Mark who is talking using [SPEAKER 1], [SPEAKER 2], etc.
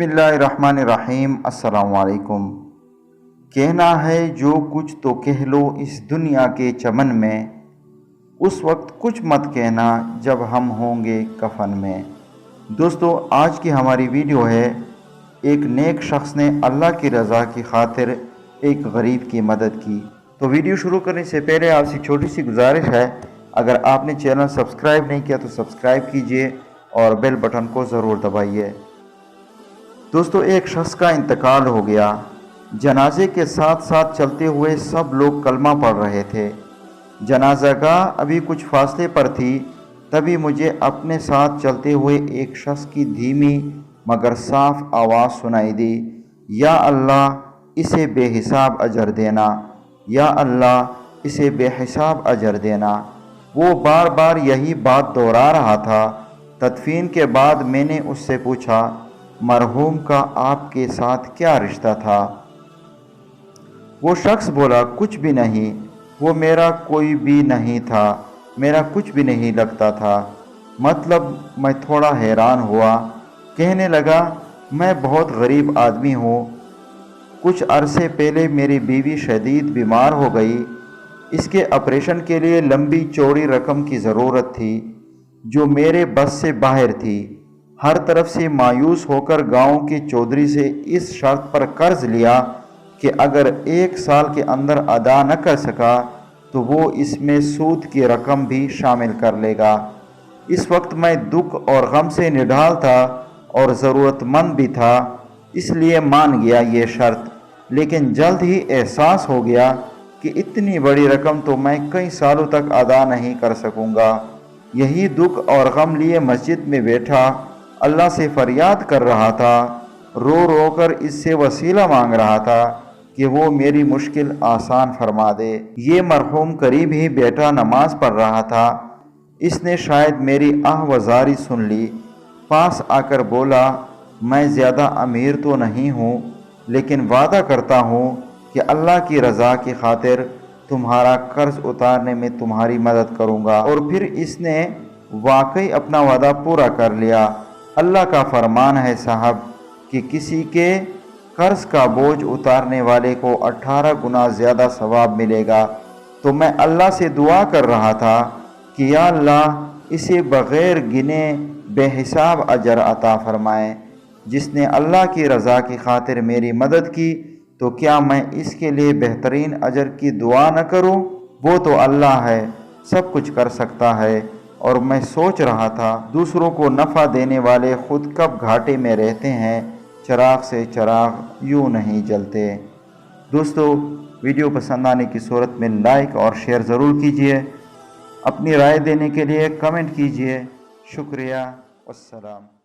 [SPEAKER 1] बिस्मिल्लाहिर्रहमानिर्रहीम। अस्सलाम वालेकुम। कहना है जो कुछ तो कह लो इस दुनिया के चमन में, उस वक्त कुछ मत कहना जब हम होंगे कफन में। दोस्तों, आज की हमारी वीडियो है एक नेक शख्स ने अल्लाह की रज़ा की खातिर एक गरीब की मदद की। तो वीडियो शुरू करने से पहले आपसे छोटी सी गुजारिश है, अगर आपने चैनल सब्सक्राइब नहीं किया तो सब्सक्राइब कीजिए और बेल बटन को ज़रूर दबाइए। दोस्तों, एक शख्स का इंतकाल हो गया। जनाजे के साथ साथ चलते हुए सब लोग कलमा पढ़ रहे थे। जनाज़ागाह अभी कुछ फासले पर थी, तभी मुझे अपने साथ चलते हुए एक शख्स की धीमी मगर साफ आवाज़ सुनाई दी, या अल्लाह इसे बेहिसाब अजर देना, या अल्लाह इसे बेहिसाब अजर देना। वो बार बार यही बात दोहरा रहा था। तदफीन के बाद मैंने उससे पूछा, मरहूम का आपके साथ क्या रिश्ता था? वो शख्स बोला, कुछ भी नहीं, वो मेरा कोई भी नहीं था, मेरा कुछ भी नहीं लगता था। मतलब मैं थोड़ा हैरान हुआ। कहने लगा, मैं बहुत गरीब आदमी हूँ। कुछ अरसे पहले मेरी बीवी शदीद बीमार हो गई। इसके ऑपरेशन के लिए लंबी चौड़ी रकम की ज़रूरत थी जो मेरे बस से बाहर थी। हर तरफ से मायूस होकर गांव के चौधरी से इस शर्त पर कर्ज लिया कि अगर 1 साल के अंदर अदा न कर सका तो वो इसमें सूद की रकम भी शामिल कर लेगा। इस वक्त मैं दुख और गम से निढाल था और ज़रूरतमंद भी था, इसलिए मान गया ये शर्त। लेकिन जल्द ही एहसास हो गया कि इतनी बड़ी रकम तो मैं कई सालों तक अदा नहीं कर सकूँगा। यही दुख और गम लिए मस्जिद में बैठा अल्लाह से फरियाद कर रहा था। रो रो कर इससे वसीला मांग रहा था कि वो मेरी मुश्किल आसान फरमा दे। ये मरहूम करीब ही बेटा नमाज पढ़ रहा था। इसने शायद मेरी आहवजारी सुन ली। पास आकर बोला, मैं ज़्यादा अमीर तो नहीं हूँ, लेकिन वादा करता हूँ कि अल्लाह की रज़ा की खातिर तुम्हारा कर्ज उतारने में तुम्हारी मदद करूँगा। और फिर इसने वाकई अपना वादा पूरा कर लिया। अल्लाह का फरमान है साहब कि किसी के कर्ज का बोझ उतारने वाले को 18 गुना ज़्यादा सवाब मिलेगा। तो मैं अल्लाह से दुआ कर रहा था कि या अल्लाह इसे बग़ैर गिने बेहिसाब अजर अता फरमाए। जिसने अल्लाह की रज़ा की खातिर मेरी मदद की, तो क्या मैं इसके लिए बेहतरीन अजर की दुआ न करूं? वो तो अल्लाह है, सब कुछ कर सकता है। और मैं सोच रहा था, दूसरों को नफ़ा देने वाले खुद कब घाटे में रहते हैं। चिराग से चिराग यूँ नहीं जलते। दोस्तों, वीडियो पसंद आने की सूरत में लाइक और शेयर ज़रूर कीजिए। अपनी राय देने के लिए कमेंट कीजिए। शुक्रिया। अस्सलाम।